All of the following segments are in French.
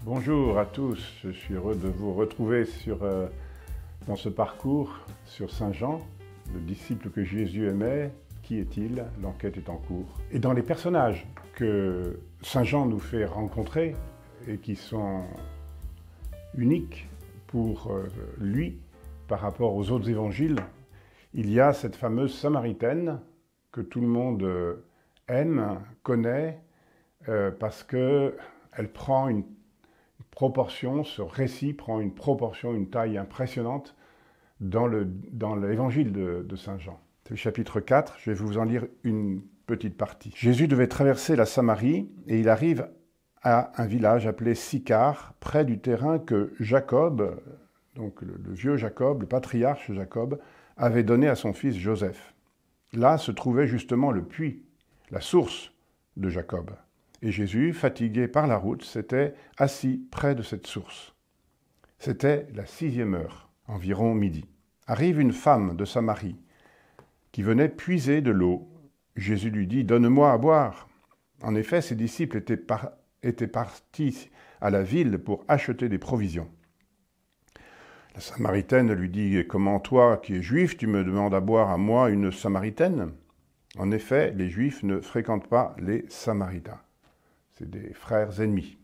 Bonjour à tous, je suis heureux de vous retrouver dans ce parcours sur Saint Jean, le disciple que Jésus aimait. Qui est-il? L'enquête est en cours. Et dans les personnages que Saint Jean nous fait rencontrer et qui sont uniques pour lui par rapport aux autres évangiles, il y a cette fameuse Samaritaine que tout le monde aime, connaît, parce qu'elle prend une proportion, ce récit prend une proportion, une taille impressionnante dans l'évangile de Saint Jean. C'est le chapitre 4, je vais vous en lire une petite partie. Jésus devait traverser la Samarie et il arrive à un village appelé Sychar, près du terrain que Jacob, donc le vieux Jacob, le patriarche Jacob, avait donné à son fils Joseph. Là se trouvait justement le puits, la source de Jacob. Et Jésus, fatigué par la route, s'était assis près de cette source. C'était la 6e heure, environ midi. Arrive une femme de Samarie qui venait puiser de l'eau. Jésus lui dit « Donne-moi à boire ». En effet, ses disciples étaient partis à la ville pour acheter des provisions. La Samaritaine lui dit « Comment toi, qui es juif, tu me demandes à boire à moi, une Samaritaine ?» En effet, les Juifs ne fréquentent pas les Samaritains. C'est des frères ennemis.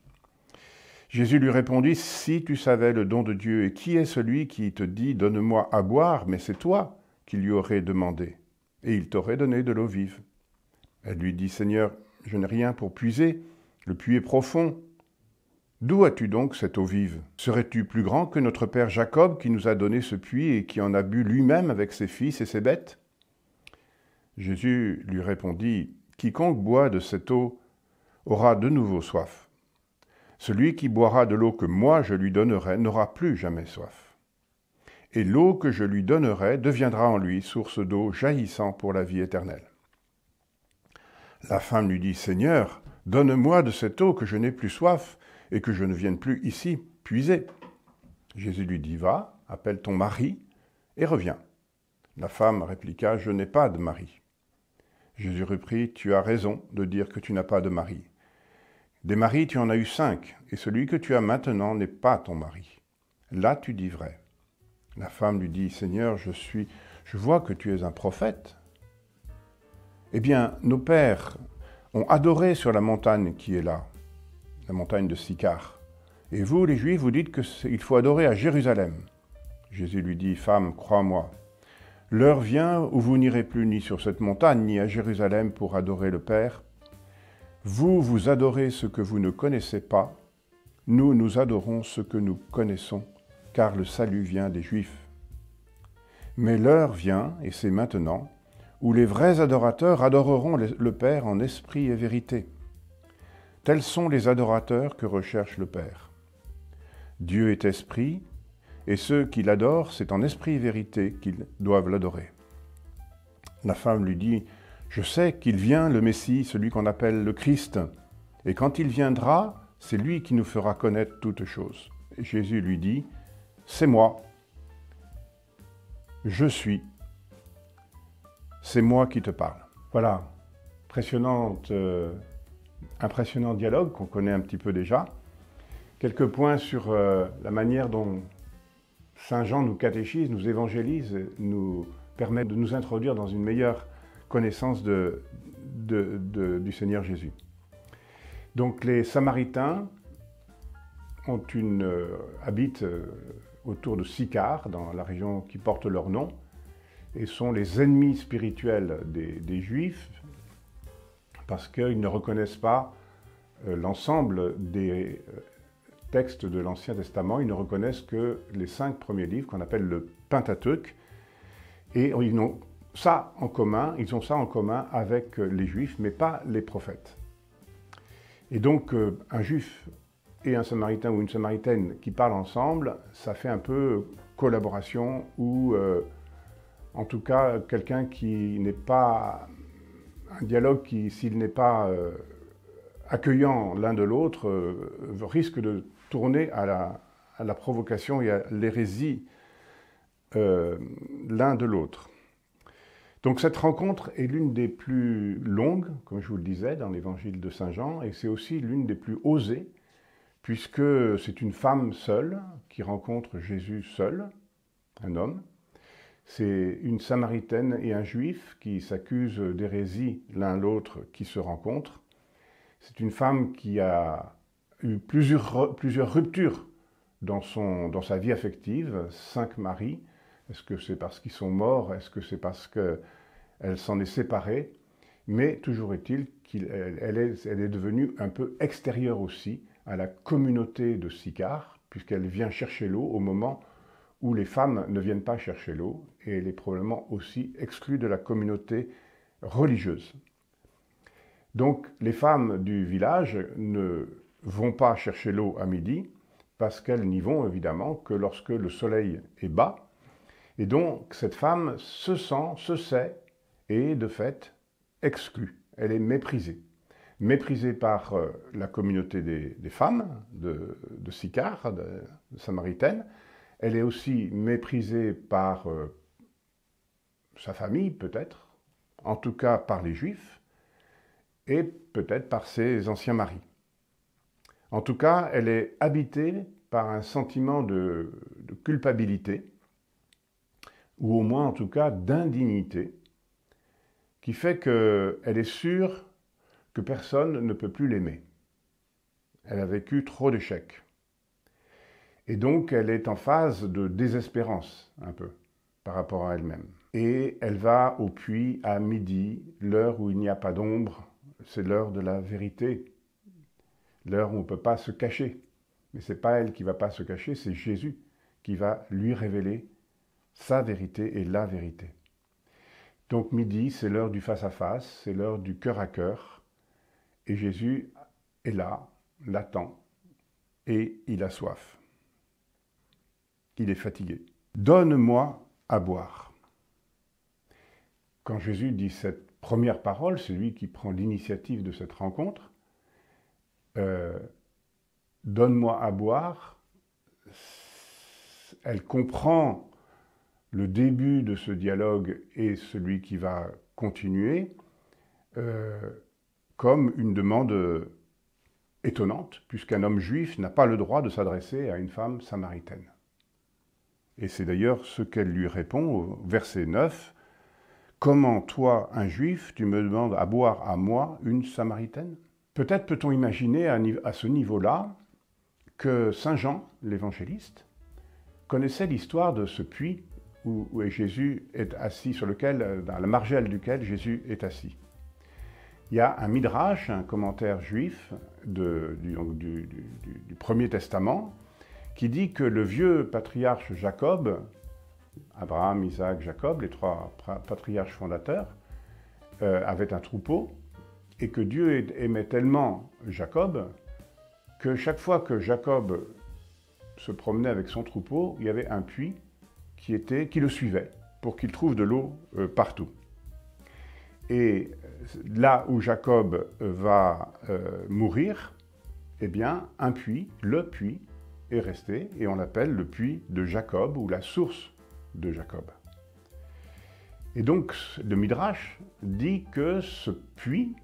Jésus lui répondit, « Si tu savais le don de Dieu, et qui est celui qui te dit, donne-moi à boire, mais c'est toi qui lui aurais demandé, et il t'aurait donné de l'eau vive. » Elle lui dit, « Seigneur, je n'ai rien pour puiser, le puits est profond. D'où as-tu donc cette eau vive? Serais-tu plus grand que notre père Jacob qui nous a donné ce puits et qui en a bu lui-même avec ses fils et ses bêtes? » Jésus lui répondit, « Quiconque boit de cette eau aura de nouveau soif. Celui qui boira de l'eau que moi je lui donnerai n'aura plus jamais soif. Et l'eau que je lui donnerai deviendra en lui source d'eau jaillissant pour la vie éternelle. » La femme lui dit, « Seigneur, donne-moi de cette eau que je n'ai plus soif et que je ne vienne plus ici puiser. » Jésus lui dit, « Va, appelle ton mari et reviens. » La femme répliqua, « Je n'ai pas de mari. » Jésus reprit, « Tu as raison de dire que tu n'as pas de mari. Des maris, tu en as eu 5, et celui que tu as maintenant n'est pas ton mari. Là, tu dis vrai. » La femme lui dit, « Seigneur, je vois que tu es un prophète. Eh bien, nos pères ont adoré sur la montagne qui est là, la montagne de Sychar. Et vous, les Juifs, vous dites qu'il faut adorer à Jérusalem. » Jésus lui dit, « Femme, crois-moi, l'heure vient où vous n'irez plus ni sur cette montagne, ni à Jérusalem pour adorer le Père. Vous, vous adorez ce que vous ne connaissez pas. Nous, nous adorons ce que nous connaissons, car le salut vient des Juifs. Mais l'heure vient, et c'est maintenant, où les vrais adorateurs adoreront le Père en esprit et vérité. Tels sont les adorateurs que recherche le Père. Dieu est esprit, et ceux qui l'adorent, c'est en esprit et vérité qu'ils doivent l'adorer. » La femme lui dit, « Je sais qu'il vient le Messie, celui qu'on appelle le Christ, et quand il viendra, c'est lui qui nous fera connaître toutes choses. » Et Jésus lui dit, « C'est moi, je suis, c'est moi qui te parle. » Voilà, impressionnant dialogue qu'on connaît un petit peu déjà. Quelques points sur la manière dont Saint Jean nous catéchise, nous évangélise, nous permet de nous introduire dans une meilleure connaissance du Seigneur Jésus. Donc les Samaritains habitent autour de Sychar, dans la région qui porte leur nom, et sont les ennemis spirituels des Juifs, parce qu'ils ne reconnaissent pas l'ensemble des textes de l'Ancien Testament, ils ne reconnaissent que les 5 premiers livres qu'on appelle le Pentateuque, et ils ont ça en commun avec les Juifs, mais pas les prophètes. Et donc, un Juif et un Samaritain ou une Samaritaine qui parlent ensemble, ça fait un peu collaboration ou, en tout cas, quelqu'un qui n'est pas... Un dialogue qui, s'il n'est pas accueillant l'un de l'autre, risque de tourner à la provocation et à l'hérésie l'un de l'autre. Donc cette rencontre est l'une des plus longues, comme je vous le disais, dans l'évangile de Saint Jean, et c'est aussi l'une des plus osées, puisque c'est une femme seule qui rencontre Jésus seul, un homme. C'est une Samaritaine et un Juif qui s'accusent d'hérésie l'un l'autre, qui se rencontrent. C'est une femme qui a eu plusieurs ruptures dans sa vie affective, 5 maris. Est-ce que c'est parce qu'ils sont morts? Est-ce que c'est parce qu'elle s'en est séparée? Mais toujours est-il qu'elle est devenue un peu extérieure aussi à la communauté de Sychar, puisqu'elle vient chercher l'eau au moment où les femmes ne viennent pas chercher l'eau, et elle est probablement aussi exclue de la communauté religieuse. Donc les femmes du village ne vont pas chercher l'eau à midi, parce qu'elles n'y vont évidemment que lorsque le soleil est bas, et donc cette femme se sait, et de fait exclue, elle est méprisée. Méprisée par la communauté des femmes de Sychar, de Samaritaine. Elle est aussi méprisée par sa famille, peut-être, en tout cas par les Juifs, et peut-être par ses anciens maris. En tout cas, elle est habitée par un sentiment de culpabilité, ou au moins, en tout cas, d'indignité, qui fait qu'elle est sûre que personne ne peut plus l'aimer. Elle a vécu trop d'échecs. Et donc, elle est en phase de désespérance, un peu, par rapport à elle-même. Et elle va au puits à midi, l'heure où il n'y a pas d'ombre, c'est l'heure de la vérité, l'heure où on ne peut pas se cacher. Mais ce n'est pas elle qui ne va pas se cacher, c'est Jésus qui va lui révéler sa vérité et la vérité. Donc midi, c'est l'heure du face-à-face, c'est l'heure du cœur à cœur, et Jésus est là, l'attend, et il a soif. Il est fatigué. Donne-moi à boire. Quand Jésus dit cette première parole, c'est lui qui prend l'initiative de cette rencontre. Donne-moi à boire, elle comprend le début de ce dialogue et celui qui va continuer comme une demande étonnante, puisqu'un homme juif n'a pas le droit de s'adresser à une femme samaritaine. Et c'est d'ailleurs ce qu'elle lui répond au verset 9. « Comment, toi, un juif, tu me demandes à boire à moi, une samaritaine ?» Peut-être peut-on imaginer à ce niveau-là que Saint Jean, l'évangéliste, connaissait l'histoire de ce puits où Jésus est assis, dans la margelle duquel Jésus est assis. Il y a un midrash, un commentaire juif du Premier Testament, qui dit que le vieux patriarche Jacob, Abraham, Isaac, Jacob, les 3 patriarches fondateurs, avaient un troupeau, et que Dieu aimait tellement Jacob, que chaque fois que Jacob se promenait avec son troupeau, il y avait un puits qui le suivait, pour qu'il trouve de l'eau partout. Et là où Jacob va mourir, eh bien, un puits, le puits, est resté, et on l'appelle le puits de Jacob, ou la source de Jacob. Et donc, le Midrash dit que ce puits,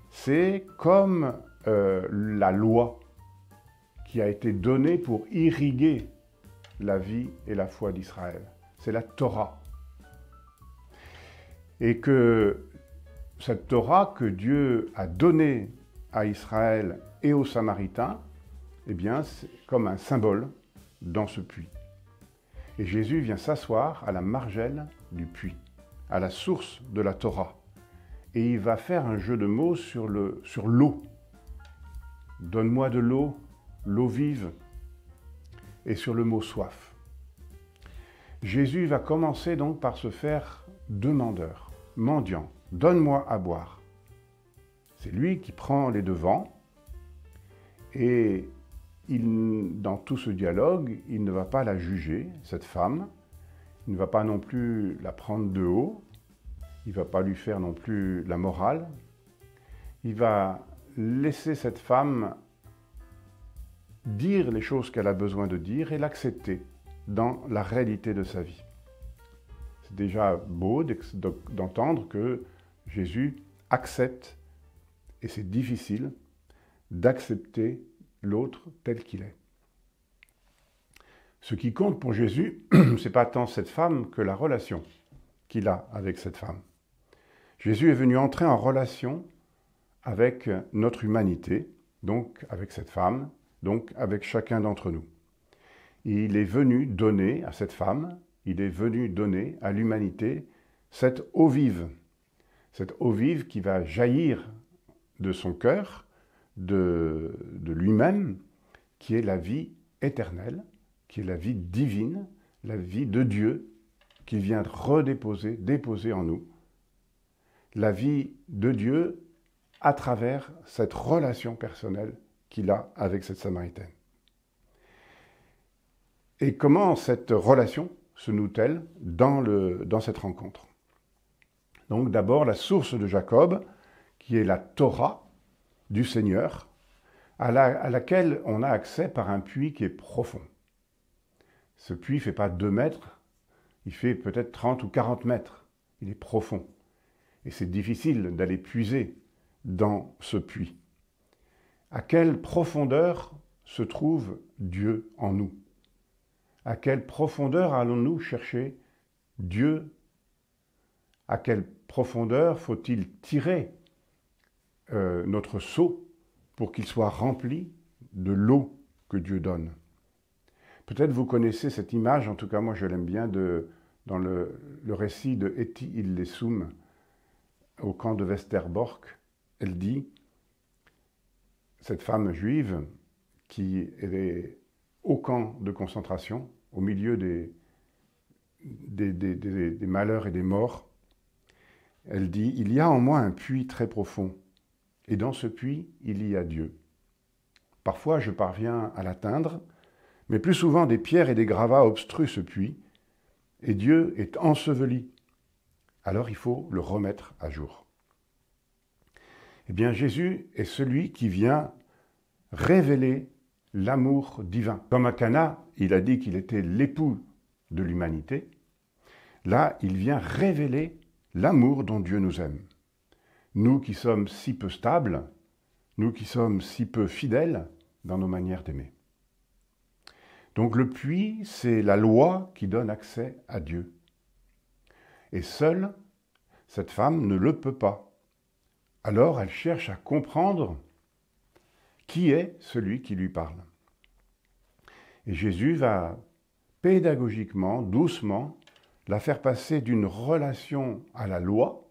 c'est comme la loi qui a été donnée pour irriguer la vie et la foi d'Israël. C'est la Torah. Et que cette Torah que Dieu a donnée à Israël et aux Samaritains, eh bien, c'est comme un symbole dans ce puits. Et Jésus vient s'asseoir à la margelle du puits, à la source de la Torah. Et il va faire un jeu de mots sur l'eau. Donne-moi de l'eau, l'eau vive, et sur le mot soif. Jésus va commencer donc par se faire demandeur, mendiant. Donne-moi à boire. C'est lui qui prend les devants, et dans tout ce dialogue, il ne va pas la juger, cette femme, il ne va pas non plus la prendre de haut, il ne va pas lui faire non plus la morale, il va laisser cette femme dire les choses qu'elle a besoin de dire et l'accepter dans la réalité de sa vie. C'est déjà beau d'entendre que Jésus accepte, et c'est difficile, d'accepter l'autre tel qu'il est. Ce qui compte pour Jésus, ce n'est pas tant cette femme que la relation qu'il a avec cette femme. Jésus est venu entrer en relation avec notre humanité, donc avec cette femme, donc avec chacun d'entre nous. Il est venu donner à cette femme, il est venu donner à l'humanité cette eau vive qui va jaillir de son cœur, de lui-même, qui est la vie éternelle, qui est la vie divine, la vie de Dieu, qu'il vient déposer en nous. La vie de Dieu à travers cette relation personnelle qu'il a avec cette Samaritaine. Et comment cette relation se noue-t-elle dans cette rencontre? Donc d'abord la source de Jacob, qui est la Torah du Seigneur, à laquelle on a accès par un puits qui est profond. Ce puits ne fait pas 2 mètres, il fait peut-être 30 ou 40 mètres. Il est profond. Et c'est difficile d'aller puiser dans ce puits. À quelle profondeur se trouve Dieu en nous? À quelle profondeur allons-nous chercher Dieu? À quelle profondeur faut-il tirer notre seau pour qu'il soit rempli de l'eau que Dieu donne? Peut-être vous connaissez cette image, en tout cas moi je l'aime bien, dans le récit de Etty Hillesum au camp de Westerbork. Elle dit, cette femme juive qui est au camp de concentration, au milieu des malheurs et des morts, elle dit, il y a en moi un puits très profond, et dans ce puits, il y a Dieu. Parfois, je parviens à l'atteindre, mais plus souvent, des pierres et des gravats obstruent ce puits, et Dieu est enseveli. Alors, il faut le remettre à jour. Eh bien, Jésus est celui qui vient révéler l'amour divin. Comme à Cana, il a dit qu'il était l'époux de l'humanité. Là, il vient révéler l'amour dont Dieu nous aime. Nous qui sommes si peu stables, nous qui sommes si peu fidèles dans nos manières d'aimer. Donc le puits, c'est la loi qui donne accès à Dieu. Et seule, cette femme ne le peut pas. Alors elle cherche à comprendre qui est celui qui lui parle. Et Jésus va pédagogiquement, doucement, la faire passer d'une relation à la loi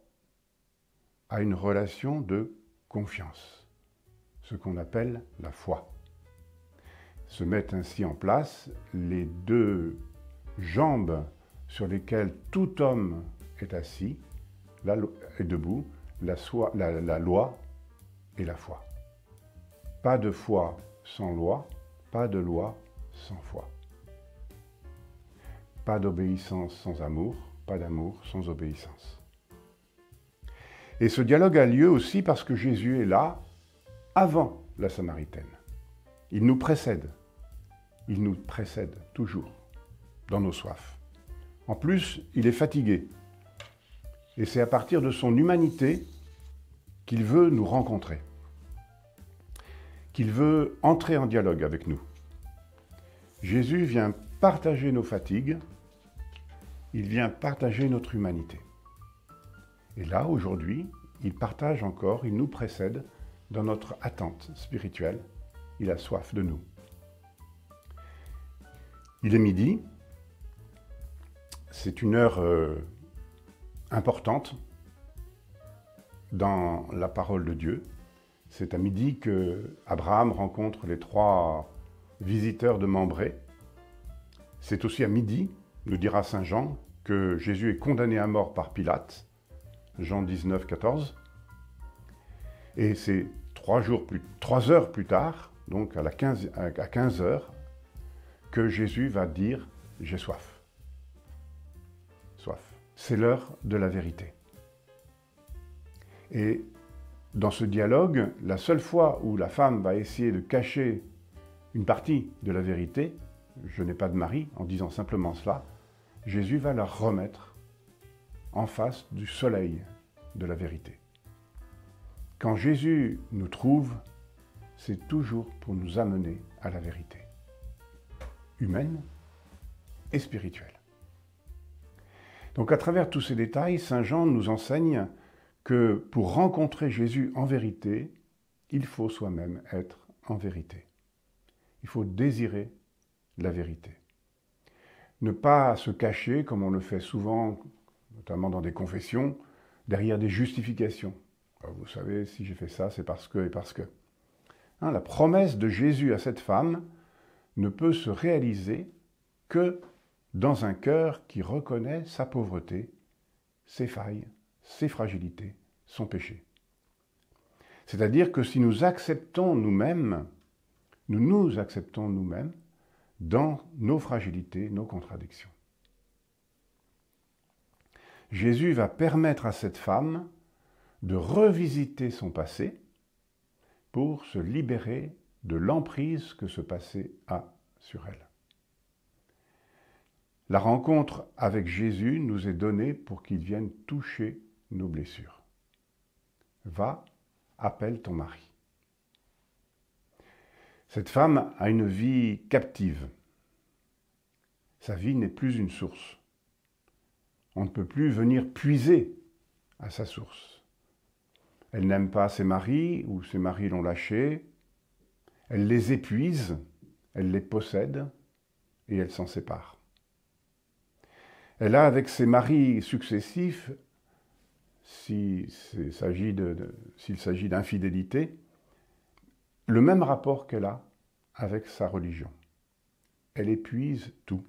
à une relation de confiance, ce qu'on appelle la foi. Se mettent ainsi en place les 2 jambes sur lesquelles tout homme est assis, est debout, la loi et la foi. Pas de foi sans loi, pas de loi sans foi. Pas d'obéissance sans amour, pas d'amour sans obéissance. Et ce dialogue a lieu aussi parce que Jésus est là avant la Samaritaine. Il nous précède toujours dans nos soifs. En plus, il est fatigué. Et c'est à partir de son humanité qu'il veut nous rencontrer, qu'il veut entrer en dialogue avec nous. Jésus vient partager nos fatigues, il vient partager notre humanité. Et là, aujourd'hui, il partage encore, il nous précède dans notre attente spirituelle. Il a soif de nous. Il est midi, c'est une heure importante dans la parole de Dieu. C'est à midi que Abraham rencontre les 3 visiteurs de Mambré. C'est aussi à midi, nous dira saint Jean, que Jésus est condamné à mort par Pilate, Jean 19, 14. Et c'est 3 heures plus tard, donc à 15 heures, que Jésus va dire « j'ai soif ». Soif. C'est l'heure de la vérité. Et dans ce dialogue, la seule fois où la femme va essayer de cacher une partie de la vérité, je n'ai pas de mari, en disant simplement cela, Jésus va la remettre en face du soleil de la vérité. Quand Jésus nous trouve, c'est toujours pour nous amener à la vérité, humaine et spirituelle. Donc à travers tous ces détails, Saint Jean nous enseigne que pour rencontrer Jésus en vérité, il faut soi-même être en vérité. Il faut désirer la vérité. Ne pas se cacher, comme on le fait souvent, notamment dans des confessions, derrière des justifications. Vous savez, si j'ai fait ça, c'est parce que et parce que. La promesse de Jésus à cette femme ne peut se réaliser que dans un cœur qui reconnaît sa pauvreté, ses failles, ses fragilités, son péché. C'est-à-dire que si nous acceptons nous-mêmes, nous nous acceptons nous-mêmes dans nos fragilités, nos contradictions. Jésus va permettre à cette femme de revisiter son passé pour se libérer de l'emprise que ce passé a sur elle. La rencontre avec Jésus nous est donnée pour qu'il vienne toucher nos blessures. Va, appelle ton mari. Cette femme a une vie captive. Sa vie n'est plus une source. On ne peut plus venir puiser à sa source. Elle n'aime pas ses maris ou ses maris l'ont lâchée. Elle les épuise, elle les possède et elle s'en sépare. Elle a avec ses maris successifs, s'il s'agit d'infidélité, le même rapport qu'elle a avec sa religion. Elle épuise tout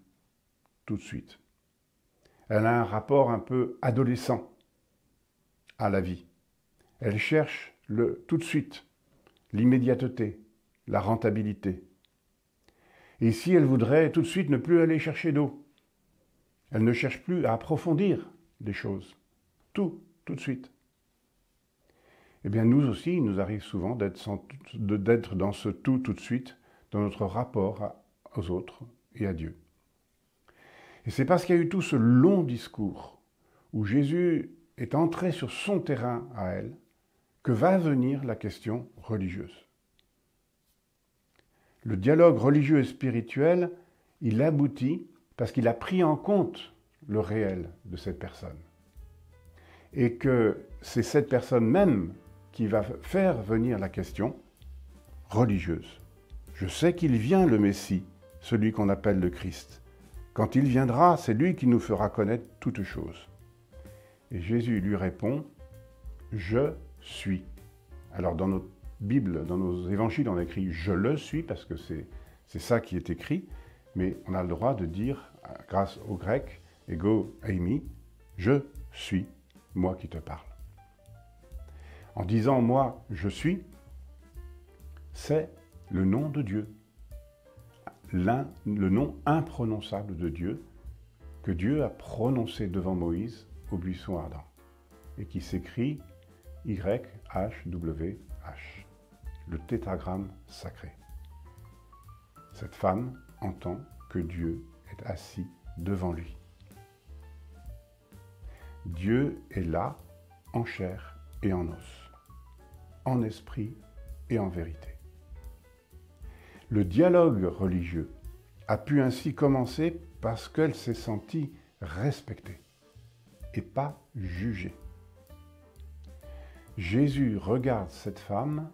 de suite. Elle a un rapport un peu adolescent à la vie. Elle cherche tout de suite l'immédiateté, la rentabilité. Et si elle voudrait tout de suite ne plus aller chercher d'eau, elle ne cherche plus à approfondir les choses. Tout de suite. Eh bien, nous aussi, il nous arrive souvent d'être dans ce tout de suite, dans notre rapport aux autres et à Dieu. Et c'est parce qu'il y a eu tout ce long discours où Jésus est entré sur son terrain à elle que va venir la question religieuse. Le dialogue religieux et spirituel, il aboutit parce qu'il a pris en compte le réel de cette personne. Et que c'est cette personne même qui va faire venir la question religieuse. Je sais qu'il vient le Messie, celui qu'on appelle le Christ. Quand il viendra, c'est lui qui nous fera connaître toutes choses. Et Jésus lui répond, « Je suis ». Alors dans notre Bible, dans nos évangiles, on a écrit « Je le suis » parce que c'est ça qui est écrit, mais on a le droit de dire, grâce au grec, « ego eimi », « Je suis, moi qui te parle ». En disant « moi, je suis », c'est le nom de Dieu, le nom imprononçable de Dieu, que Dieu a prononcé devant Moïse au buisson ardent, et qui s'écrit YHWH, le tétragramme sacré. Cette femme entend que Dieu est assis devant lui. Dieu est là, en chair et en os, en esprit et en vérité. Le dialogue religieux a pu ainsi commencer parce qu'elle s'est sentie respectée et pas jugée. Jésus regarde cette femme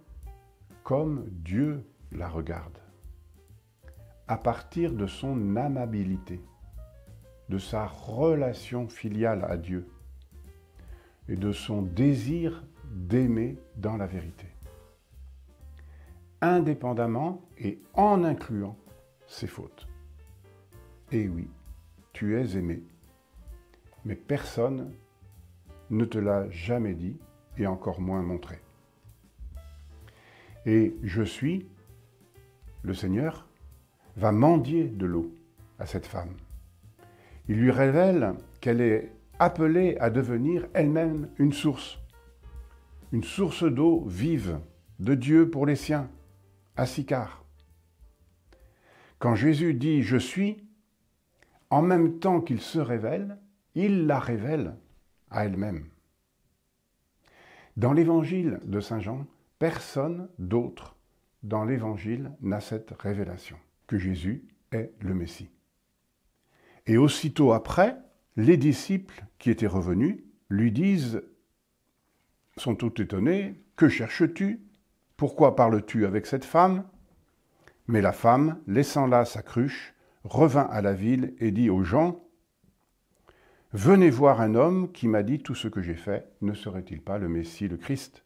comme Dieu la regarde, à partir de son amabilité, de sa relation filiale à Dieu et de son désir d'aimer dans la vérité, indépendamment et en incluant ses fautes. Et oui, tu es aimé, mais personne ne te l'a jamais dit et encore moins montré. Et je suis, le Seigneur, va mendier de l'eau à cette femme. Il lui révèle qu'elle est appelée à devenir elle-même une source d'eau vive de Dieu pour les siens, à Sychar. Quand Jésus dit « Je suis », en même temps qu'il se révèle, il la révèle à elle-même. Dans l'évangile de Saint Jean, personne d'autre dans l'Évangile n'a cette révélation, que Jésus est le Messie. Et aussitôt après, les disciples qui étaient revenus lui disent, sont tout étonnés, « Que cherches-tu? Pourquoi parles-tu avec cette femme ?» Mais la femme, laissant là sa cruche, revint à la ville et dit aux gens, « Venez voir un homme qui m'a dit tout ce que j'ai fait, ne serait-il pas le Messie, le Christ ?»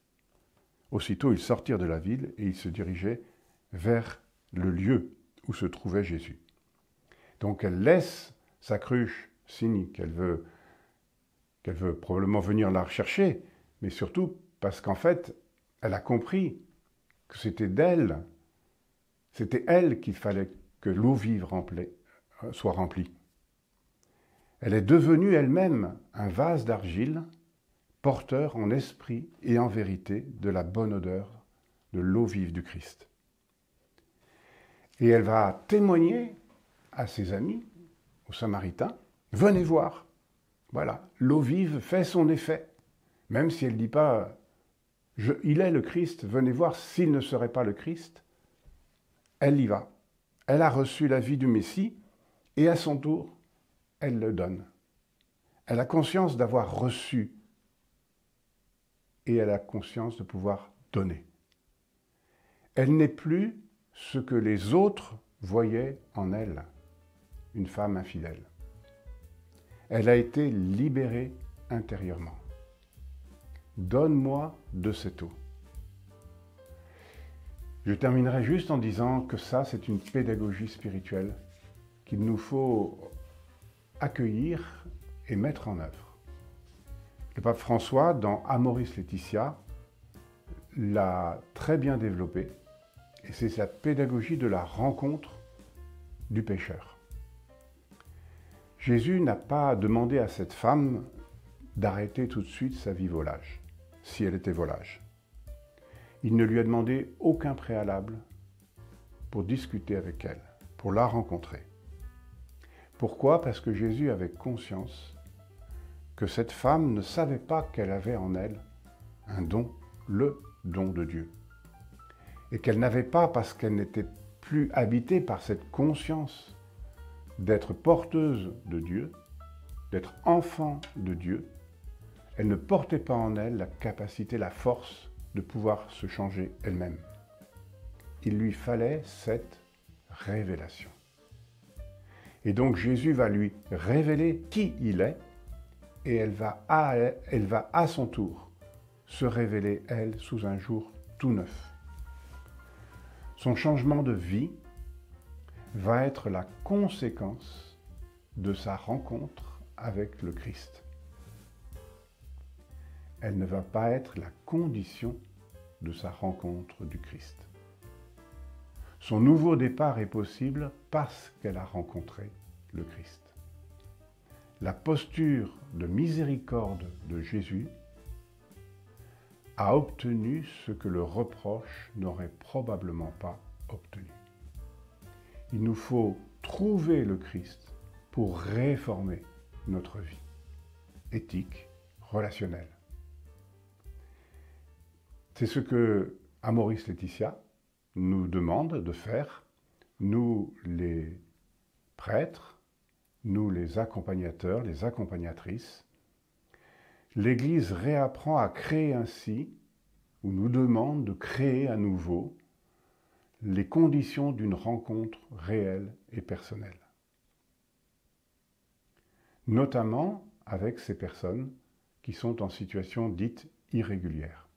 Aussitôt ils sortirent de la ville et ils se dirigeaient vers le lieu où se trouvait Jésus. Donc elle laisse sa cruche, signe qu'elle veut probablement venir la rechercher, mais surtout parce qu'en fait, elle a compris que c'était elle qu'il fallait que l'eau vive soit remplie. Elle est devenue elle-même un vase d'argile, porteur en esprit et en vérité de la bonne odeur de l'eau vive du Christ. Et elle va témoigner à ses amis, aux Samaritains, « Venez voir !» Voilà, l'eau vive fait son effet. Même si elle ne dit pas « Il est le Christ, venez voir s'il ne serait pas le Christ », elle y va. Elle a reçu la vie du Messie et à son tour, elle le donne. Elle a conscience d'avoir reçu et elle a conscience de pouvoir donner. Elle n'est plus ce que les autres voyaient en elle, une femme infidèle. Elle a été libérée intérieurement. Donne-moi de cette eau. Je terminerai juste en disant que ça, c'est une pédagogie spirituelle qu'il nous faut accueillir et mettre en œuvre. Le pape François, dans Amoris Laetitia, l'a très bien développé, et c'est la pédagogie de la rencontre du pécheur. Jésus n'a pas demandé à cette femme d'arrêter tout de suite sa vie volage, si elle était volage. Il ne lui a demandé aucun préalable pour discuter avec elle, pour la rencontrer. Pourquoi? Parce que Jésus avait conscience que cette femme ne savait pas qu'elle avait en elle un don, le don de Dieu. Et qu'elle n'avait pas, parce qu'elle n'était plus habitée par cette conscience d'être porteuse de Dieu, d'être enfant de Dieu, elle ne portait pas en elle la capacité, la force de pouvoir se changer elle-même. Il lui fallait cette révélation. Et donc Jésus va lui révéler qui il est, et elle va à son tour se révéler, elle, sous un jour tout neuf. Son changement de vie va être la conséquence de sa rencontre avec le Christ. Elle ne va pas être la condition de sa rencontre du Christ. Son nouveau départ est possible parce qu'elle a rencontré le Christ. La posture de miséricorde de Jésus a obtenu ce que le reproche n'aurait probablement pas obtenu. Il nous faut trouver le Christ pour réformer notre vie éthique, relationnelle. C'est ce que Amoris Laetitia nous demande de faire, nous les prêtres, nous les accompagnateurs, les accompagnatrices. L'Église réapprend à créer ainsi, ou nous demande de créer à nouveau, les conditions d'une rencontre réelle et personnelle. Notamment avec ces personnes qui sont en situation dite irrégulière.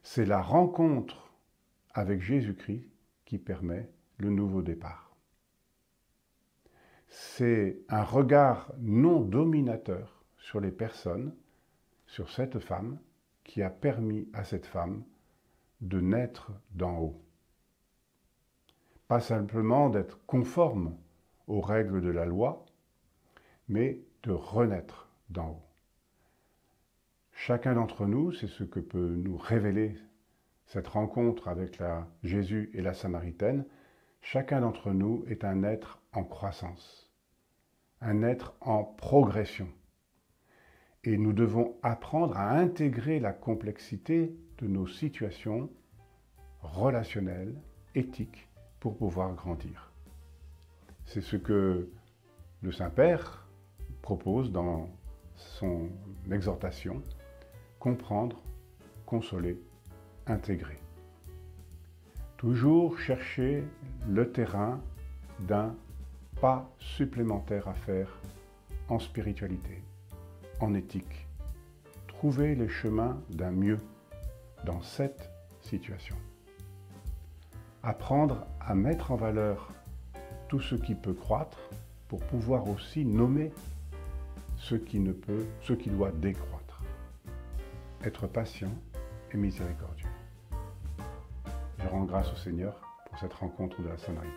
C'est la rencontre avec Jésus-Christ qui permet le nouveau départ. C'est un regard non dominateur sur les personnes, sur cette femme, qui a permis à cette femme de naître d'en haut. Pas simplement d'être conforme aux règles de la loi, mais de renaître d'en haut. Chacun d'entre nous, c'est ce que peut nous révéler cette rencontre avec Jésus et la Samaritaine, chacun d'entre nous est un être en croissance, un être en progression. Et nous devons apprendre à intégrer la complexité de nos situations relationnelle, éthique, pour pouvoir grandir. C'est ce que le Saint-Père propose dans son exhortation, comprendre, consoler, intégrer. Toujours chercher le terrain d'un pas supplémentaire à faire en spiritualité, en éthique. Trouver les chemins d'un mieux dans cette situation. Apprendre à mettre en valeur tout ce qui peut croître pour pouvoir aussi nommer ce qui ne peut, ce qui doit décroître. Être patient et miséricordieux. Je rends grâce au Seigneur pour cette rencontre de la Sainte-Marie.